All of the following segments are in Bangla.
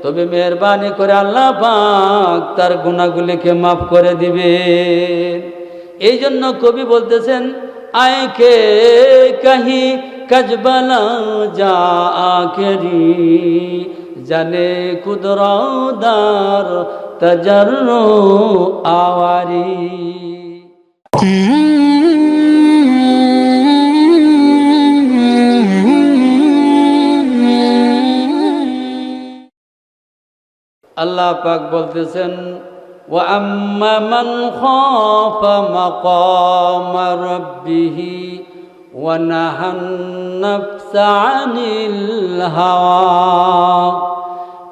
তবে মেহেরবানি করে আল্লাহ পাক তার গুনাহগুলিকে মাফ করে দিবেন। এই জন্য কবি বলতেছেন, আয়কে কাহি কাজবালা যা আখেরি জানে কুদরদার তজর্রো আওয়ারি। আল্লাহ পাক বলতেছেন, ওয়া আম্মা মান খাফা মাকাম রাব্বিহি ওয়া নাহান নাফসা আনিল হাওয়া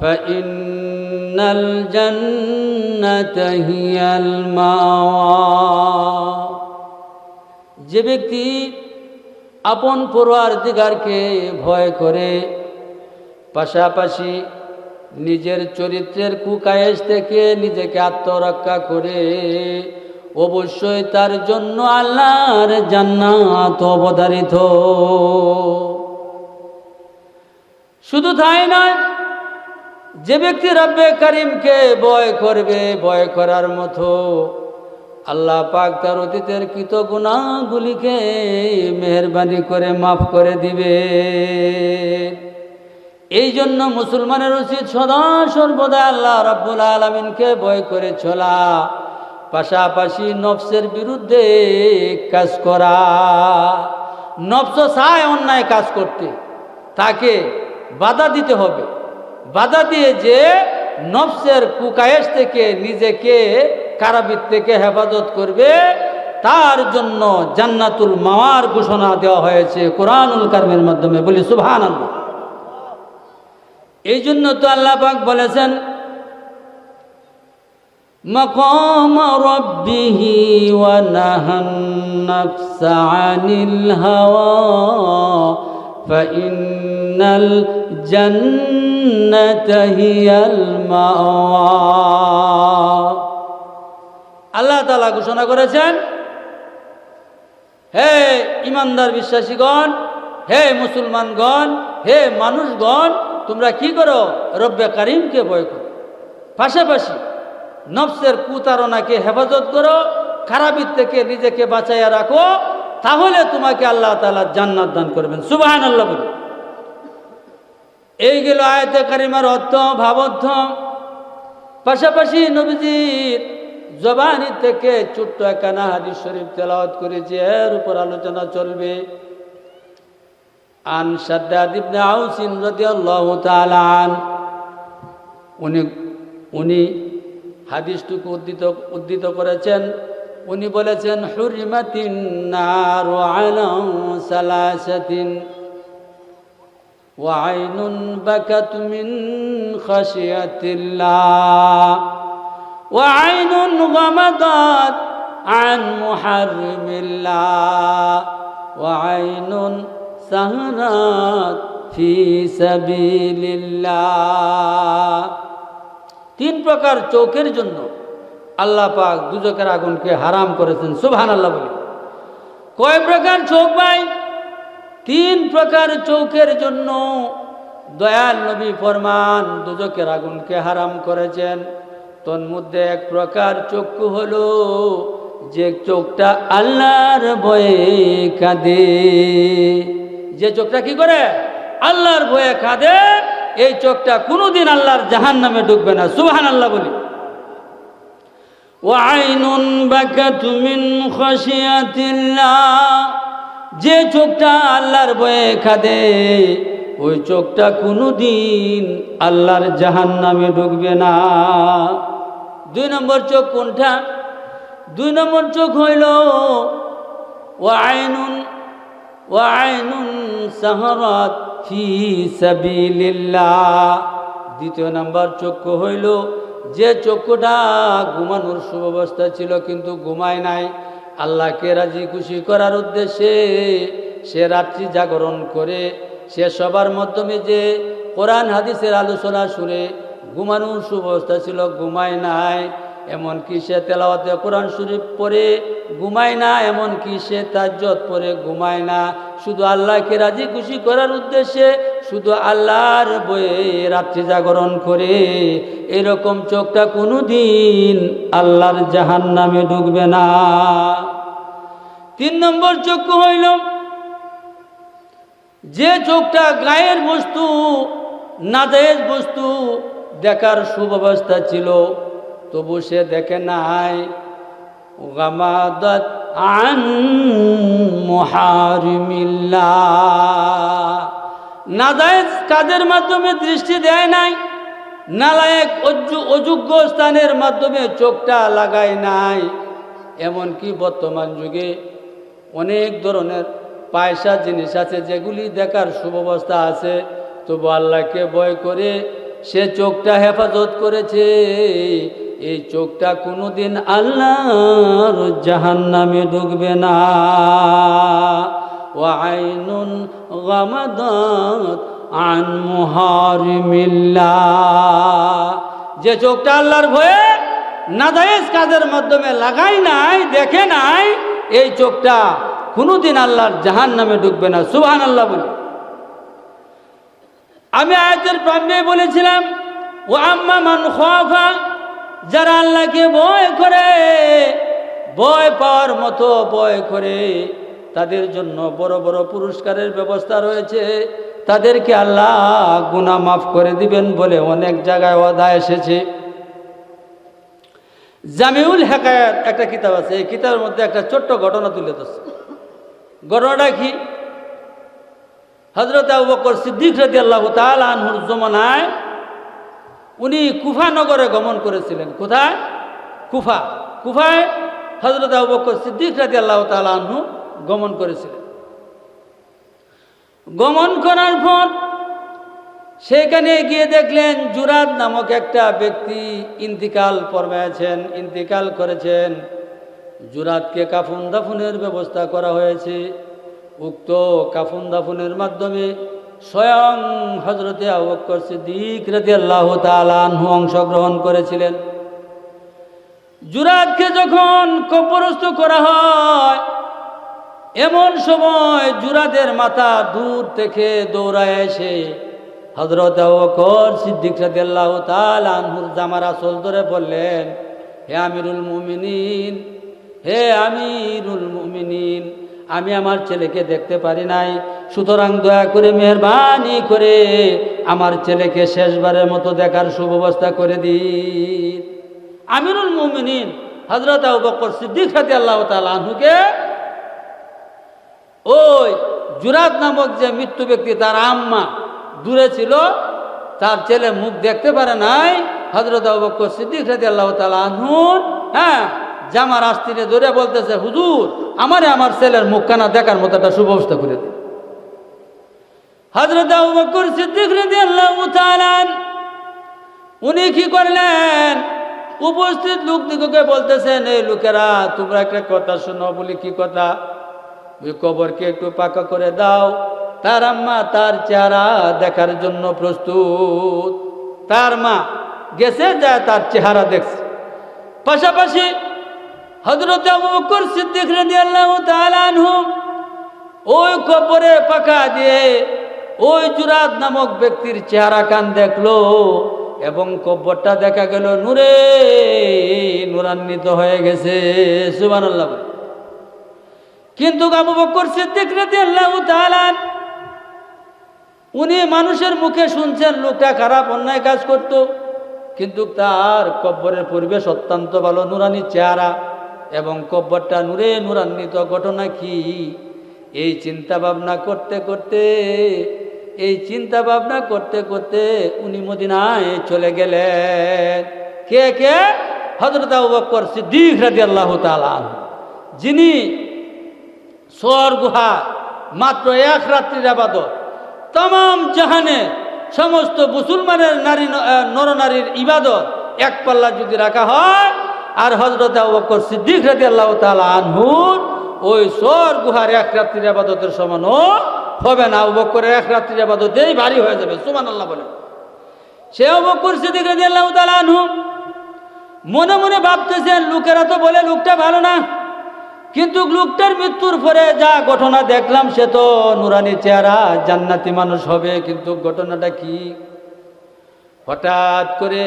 ফাইন্নাল জান্নাতা হিয়াল মাওয়া। যে ব্যক্তি আপন পরওয়ারদিগারকে ভয় করে, পাশাপাশি নিজের চরিত্রের কুকায়েশ থেকে নিজেকে আত্মরক্ষা করে, অবশ্যই তার জন্য আল্লাহর জান্নাত অবধারিত। শুধু তাই নয়, যে ব্যক্তি রব্বে করিমকে ভয় করবে, ভয় করার মতো আল্লাহ পাক তার অতীতের কৃত গুনাহগুলিকে মেহেরবানি করে মাফ করে দিবে। এই জন্য মুসলমানের উচিত সদা সর্বদা আল্লাহ রাব্বুল আলামিনকে ভয় করে চলা, পাশাপাশি নফসের বিরুদ্ধে কাজ করা। নফস চায় অন্যায় কাজ করতে, তাকে বাধা দিতে হবে। বাধা দিয়ে যে নফসের কুকায়েশ থেকে নিজেকে কারাবৃত থেকে হেফাজত করবে, তার জন্য জান্নাতুল মাওয়ার ঘোষণা দেওয়া হয়েছে কোরআনুল কারীমের মাধ্যমে। বলি সুবহানাল্লাহ। এই জন্য তো আল্লাহ পাক বলেছেন, মাকাম রাব্বিহি ওয়া নাহান নাফসা আনিল হাওয়া ফাইন্নাল জান্নাতা হিয়াল মাওয়া। আল্লাহ তাআলা ঘোষণা করেছেন, হে ইমানদার বিশ্বাসীগণ, হে মুসলমানগণ, হে মানুষগণ, তোমরা কি করো? রব্বে কারিমকে ভয় করো, পাশাপাশি নফসের কুতারণাকে হেফাজত করো, খারাপের থেকে নিজেকে বাঁচাইয়া রাখো, তাহলে তোমাকে আল্লাহ তাআলা জান্নাত দান করবেন। সুবহানাল্লাহ বলি। এই গেল আয়াতে কারিমার অর্থ, ভাবার্থ। পাশাপাশি নবীজির জবানি থেকে ছোট্ট একখানা হাদিস শরীফ তেলাওয়াত করেছে, এর উপর আলোচনা চলবে। আন শাদ্দাদ ইবনে আউস রাদিয়াল্লাহু তাআলা আন, উনি হাদিসটুকু উদ্ধৃত করেছেন। উনি বলেছেন, হুরিমাতিন নারু আলা সালাসাতিন ওয়া আইনুন বাকাত মিন খাশিয়াতিল্লাহ ওয়া আইনুন গামাদাত আন মুহাররিমিল্লাহ ওয়া আইনুন সাহরাত ফি সাবিলিল্লাহ। তিন প্রকার চোখের জন্য আল্লাহ পাক দুজকের আগুনকে হারাম করেছেন। সুবহানাল্লাহ বলি। কয় প্রকার চোখ ভাই? তিন প্রকার চোখের জন্য দয়াল নবী ফরমান দুজকের আগুনকে হারাম করেছেন। তন্মধ্যে এক প্রকার চক্ষু হলো যে চোখটা আল্লাহর ভয়ে কাঁদে। যে চোখটা কি করে? আল্লাহর ভয়ে কাঁদে। এই চোখটা কোনোদিন আল্লাহর জাহান্নামে ঢুকবে না। সুবহানাল্লাহ বলি। ওয়া আইনুন বাকাত মিন খাশিয়াতিল্লাহ, যে চোখটা আল্লাহর ভয়ে কাঁদে, ওই চোখটা কোনোদিন আল্লাহর জাহান্নামে ঢুকবে না। দুই নম্বর চোখ কোনটা? দুই নম্বর চোখ হইল ওয়া আইনুন সাহরাত ফি সাবিলিল্লাহ। দ্বিতীয় নম্বর চক্ষু হইল যে চক্ষুটা ঘুমানোর সুব্যবস্থা ছিল কিন্তু ঘুমায় নাই, আল্লাহকে রাজি খুশি করার উদ্দেশ্যে সে রাত্রি জাগরণ করে, সে সবার মাধ্যমে যে কোরআন হাদিসের আলোচনা শুনে ঘুমানোর সুব্যবস্থা ছিল ঘুমায় নাই, এমনকি সে তেলাওয়াতে কোরআন শরীফ পড়ে ঘুমায় না, এমনকি সে তাজ্জুদ পড়ে ঘুমায় না, শুধু আল্লাহকে রাজি খুশি করার উদ্দেশ্যে শুধু আল্লাহর বয়ে রাত্রি জাগরণ করে, এরকম চোখটা কোনোদিন আল্লাহর জাহান্নামে ঢুকবে না। 3 নম্বর চক্ষু হইল যে চোখটা গায়ের বস্তু, নাজায়েজ বস্তু দেখার সুব্যবস্থা ছিল, তবু সে দেখে নাই। গামাদাত আন মুহারিমিল্লাহ, নাজায়েজ কাজের মাধ্যমে দৃষ্টি দেয় নাই, নালায়েক অযোগ্য স্থানের মাধ্যমে চোখটা লাগায় নাই। এমনকি বর্তমান যুগে অনেক ধরনের পয়সা জিনিস আছে যেগুলি দেখার সুব্যবস্থা আছে, তবু আল্লাহকে ভয় করে সে চোখটা হেফাজত করেছে। এই চোখটা কোনোদিন আল্লাহর জাহান্নামে ঢুকবে না। ওয়া আইনুন গামাদাত আন মুহারিমিল্লাহ, যে চোখটা আল্লাহর ভয়ে নাজায়েজ কাজের মাধ্যমে লাগাই নাই, দেখে নাই, এই চোখটা কোনোদিন আল্লাহর জাহান্নামে ঢুকবে না। সুবহানাল্লাহ বলি। আমি আয়াতের প্রারম্ভে বলেছিলাম, ও আম্মা মান খাফা, যারা আল্লাহকে ভয় করে, ভয় পাওয়ার মতো ভয় করে, তাদের জন্য বড় বড় পুরস্কারের ব্যবস্থা রয়েছে। তাদেরকে আল্লাহ গুনাহ মাফ করে দিবেন বলে অনেক জায়গায় ওয়াদা এসেছে। জামিউল হেকায়াত একটা কিতাব আছে, এই কিতাবের মধ্যে একটা ছোট্ট ঘটনা তুলে ধরছে। ঘটনাটা কি? হযরত আবু বকর সিদ্দিক রাদিয়াল্লাহু তাআলা আনহুর জমানায় উনি কুফা নগরে গমন করেছিলেন। কোথায়? কুফা। কুফায় হযরত আবু বকর সিদ্দিক রাদিয়াল্লাহু তাআলা আনহু গমন করেছিলেন। গমন করার পর সেখানে গিয়ে দেখলেন জুরাদ নামক একটা ব্যক্তি ইন্তিকাল ফরমায়েছেন, ইন্তিকাল করেছেন। জুরাদকে কাফন দাফনের ব্যবস্থা করা হয়েছে। উক্ত কাফন দাফনের মাধ্যমে স্বয়ং হযরতে আবু বকর সিদ্দিক রাদিয়াল্লাহু তাআলা আনহু অংশগ্রহণ করেছিলেন। জুরাদকে যখন কবরস্থ করা হয়, এমন সময় জুরাদের মাথা দূর থেকে দৌড়ায় এসে হযরত আবু বকর সিদ্দিক রাদিয়াল্লাহু তাআলা আনহুর জামার আঁচল ধরে বললেন, হে আমিরুল মুমিনিন, হে আমিরুল মুমিনিন, আমি আমার ছেলেকে দেখতে পারি নাই, সুতরাং দয়া করে মেহেরবানি করে আমার ছেলেকে শেষবারের মতো দেখার সুব্যবস্থা করে দিন। আমিরুল মুমিনিন হযরত আবু বকর সিদ্দিক রাদিয়াল্লাহু তাআলা আনহুকে ওই জুরাদ নামক যে মৃত্যু ব্যক্তি, তার আম্মা দূরে ছিল, তার ছেলে মুখ দেখতে পারে নাই, হযরত আবু বকর সিদ্দিক রাদিয়াল্লাহু তাআলা আনহুর জামার আস্তিনে ধরে বলতেছে, হুজুর আমারে আমার ছেলের মুখখানা দেখার মতো একটা সুব্যবস্থা করে দিন। হযরত আবু বকর সিদ্দিক রাদিয়াল্লাহু তাআলা উনি কি করলেন, উপস্থিত লোকদিগকে বলতেছেন, এই লোকেরা তোমরা একটা কথা শোনো। বলি কি কথা? ওই কবরকে একটু পাকা করে দাও। তার আম্মা তার চেহারা দেখার জন্য প্রস্তুত। তার মা গেছে, যায় তার চেহারা দেখছে। পাশাপাশি হযরত আবু বকর সিদ্দিক রাদিয়াল্লাহু তাআলা আনহু ওই কবরে পাকা দিয়ে ওই জুরাদ নামক ব্যক্তির চেহারা কান দেখলো, এবং কবরটা দেখা গেল নূরে নূরান্বিত হয়ে গেছে। সুবহানাল্লাহ। কিন্তু আবু বকর সিদ্দিক রাদিয়াল্লাহু তাআলা উনি মানুষের মুখে শুনছেন লোকটা খারাপ অন্যায় কাজ করত, কিন্তু তার কবরের পরিবেশ অত্যন্ত ভালো, নূরানি চেহারা এবং কবরটা নূরে নূরান্বিত। ঘটনা কি? এই চিন্তা ভাবনা করতে উনি মদিনায় চলে গেলেন। কে কে? হযরত আবু বকর সিদ্দিক রাদিয়াল্লাহু তাআলা, যিনি সওয়ার গুহা মাত্র এক রাত্রির ইবাদত, तमाम জাহানে সমস্ত মুসলমানের নারী নরনারীর ইবাদত এক পাল্লা যদি রাখা হয়, আর হযরত আবু বকর সিদ্দিক রাদিয়াল্লাহু তাআলা আনহুর ওই সওয়ার গুহার এক রাত্রির ইবাদতের সমানও হবে না। আবু বকরের এক রাত্রির ইবাদতেই ভারী হয়ে যাবে। সুবহানাল্লাহ বলে। সে আবু বকর সিদ্দিক রাদিয়াল্লাহু তাআলা আনহু মনে মনে ভাবতেছেন, লোকেরা তো বলে লোকটা ভালো না, কিন্তু লোকটার মৃত্যুর পরে যা ঘটনা দেখলাম সে তো নুরানি চেহারা, জান্নাতি মানুষ হবে। কিন্তু ঘটনাটা কি? হঠাৎ করে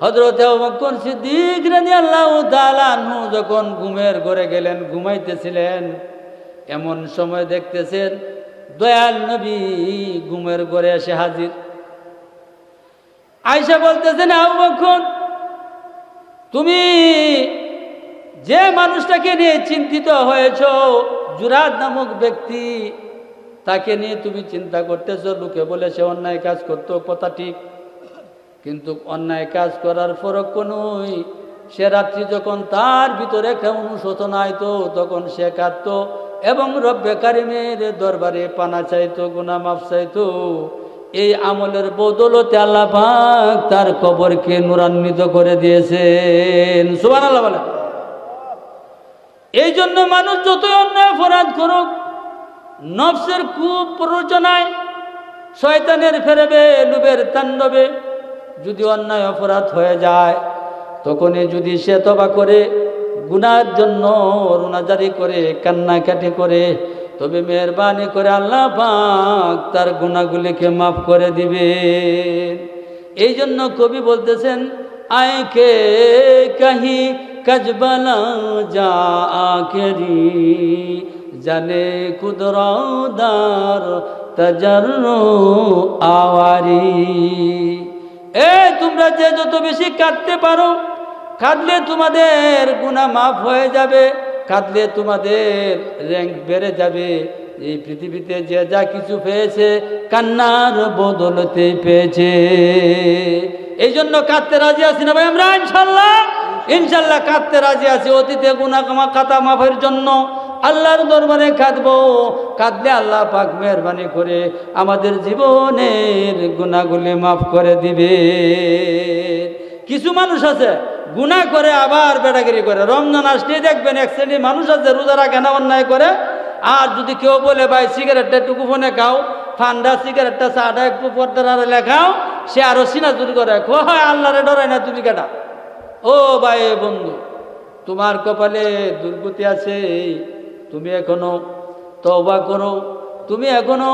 হযরত আবু বকর সিদ্দিক রাদিয়াল্লাহু তাআলা আনহু যখন ঘুমের ঘরে গেলেন, ঘুমাইতেছিলেন, এমন সময় দেখতেছেন দয়াল নবী ঘুমের ঘরে এসে হাজির। আয়েশা বলতেছেন, আবু বকর, তুমি যে মানুষটাকে নিয়ে চিন্তিত হয়েছ, জুরাদ নামক ব্যক্তি, তাকে নিয়ে তুমি চিন্তা করতেছো। লোকে বলে সে অন্যায় কাজ করতো, কথা ঠিক, কিন্তু অন্যায় কাজ করার ফরক কোনই। সে রাত্রি যখন তার ভিতরে একটা অনুশোচনা আইতো, তখন সে কাঁদতো এবং রব্বে কারিমের দরবারে পানা চাইতো, গুনাহ মাফ চাইতো। এই আমলের বদৌলতে আল্লাহ পাক তার কবরকে নূরান্বিত করে দিয়েছেন। সুবহানাল্লাহ বলে। এই জন্য মানুষ যতই অন্যায় অপরাধ করুক, নফসের খুব প্ররোচনায়, শয়তানের ফেরবে, লোভের তাণ্ডবে যদি অন্যায় অপরাধ হয়ে যায়, তখনই যদি সে তওবা করে, গুনার জন্য রোনাজারি করে, কান্নাকাটি করে, তবে মেহেরবানি করে আল্লাহ পাক তার গুনাহগুলিকে মাফ করে দিবে। এই জন্য কবি বলতেছেন, আয়কে কাহি কজবলা যা আখেরি জানে কুদরদার তজর্রু আওয়ারি। তোমরা যে যত বেশি কাঁদতে পারো, কাঁদলে তোমাদের গুনাহ মাফ হয়ে যাবে, কাঁদলে তোমাদের র্যাঙ্ক বেড়ে যাবে। এই পৃথিবীতে যে যা কিছু পেয়েছে কান্নার বদলতে পেয়েছে। এই জন্য কাঁদতে রাজি আছি না ভাই আমরা? ইনশাল্লাহ ইনশাল্লাহ কাঁদতে রাজি আছি। অতীতে গুনাহ খাতা মাফের জন্য আল্লাহর দরবারে কাঁদবো। কাঁদলে আল্লাহ পাক মেহেরবানি করে আমাদের জীবনের গুনাহগুলি মাফ করে দিবে। কিছু মানুষ আছে গুনাহ করে আবার বেড়াগিরি করে। রমজান আসলেই দেখবেন এক শ্রেণীর মানুষ আছে রোজা রাখে না, অন্যায় করে। আর যদি কেউ বলে ভাই সিগারেটটা একটু গোপনে খাও, ঠান্ডা সিগারেটটা চাটা একটু পর্দার আড়ালে খাও, সে আরো সিনাজুর করে, হয় আল্লাহরে ডরায় না তুমি কেটা? ও ভাই বন্ধু, তোমার কপালে দুর্গতি আছে, তুমি এখনো তওবা করো, তুমি এখনো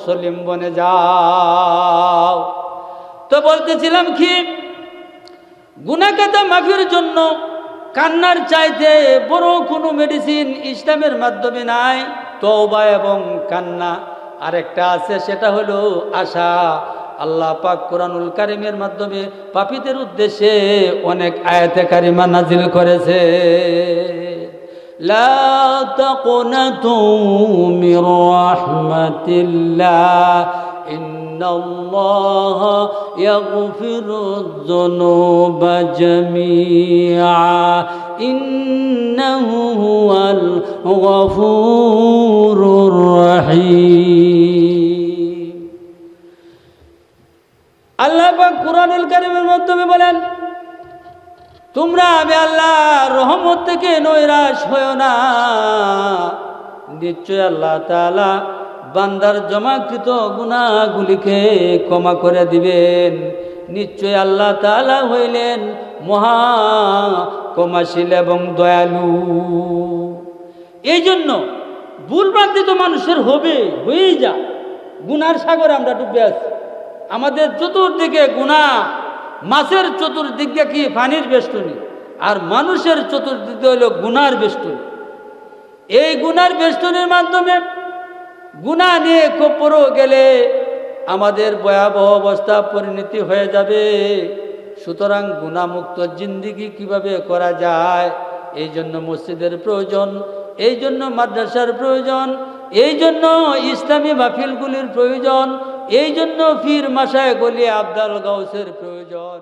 সলিম বনে যাও। তো বলতেছিলাম কি, গুনাহ খাতা মাফির জন্য কান্নার চাইতে বড় কোনো মেডিসিন ইসলামের মাধ্যমে নাই। তওবা এবং কান্না। আরেকটা আছে, সেটা হলো আশা। আল্লাহ পাক কোরআনুল কারীমের মাধ্যমে পাপীদের উদ্দেশ্যে অনেক আয়াতে কারিমা নাজিল করেছে। লা তাকুনাতু মির রাহমাতিল্লাহ ইন্নাল্লাহা ইয়াগফিরুয যুনুবা জামিআ ইন্নাহু হুয়াল গফুরুর রহিম। আল্লাহ পাক কোরআনুল কারীমের মাধ্যমে বলেন, তোমরা আমি আল্লাহর রহমত থেকে নৈরাশ হয়ো না। নিশ্চয় আল্লাহ তাআলা বান্দার জমাকৃত গুনাহগুলিকে ক্ষমা করে দিবেন। নিশ্চয় আল্লাহ তাআলা হইলেন মহা ক্ষমাশীল এবং দয়ালু। এই জন্য ভুলভ্রান্তি তো মানুষের হবে, হয়েই যা। গুনার সাগরে আমরা ডুবে আছি। আমাদের চতুর্দিকে গুনাহ। মাছের চতুর্দিকে কি পানির বেষ্টনী, আর মানুষের চতুর্দিকে হইল গুনার বেষ্টনী। এই গুনার বেষ্টনীর মাধ্যমে গুনাহ নিয়ে কবরে গেলে আমাদের ভয়াবহ অবস্থা পরিণতি হয়ে যাবে। সুতরাং গুনাহমুক্ত জিন্দেগি কিভাবে করা যায়, এই জন্য মসজিদের প্রয়োজন, এই জন্য মাদ্রাসার প্রয়োজন, এই জন্য ইসলামী মাহফিলগুলির প্রয়োজন, এই জন্য পীর মাশায়েখ ওলি আব্দুল গাউসের প্রয়োজন।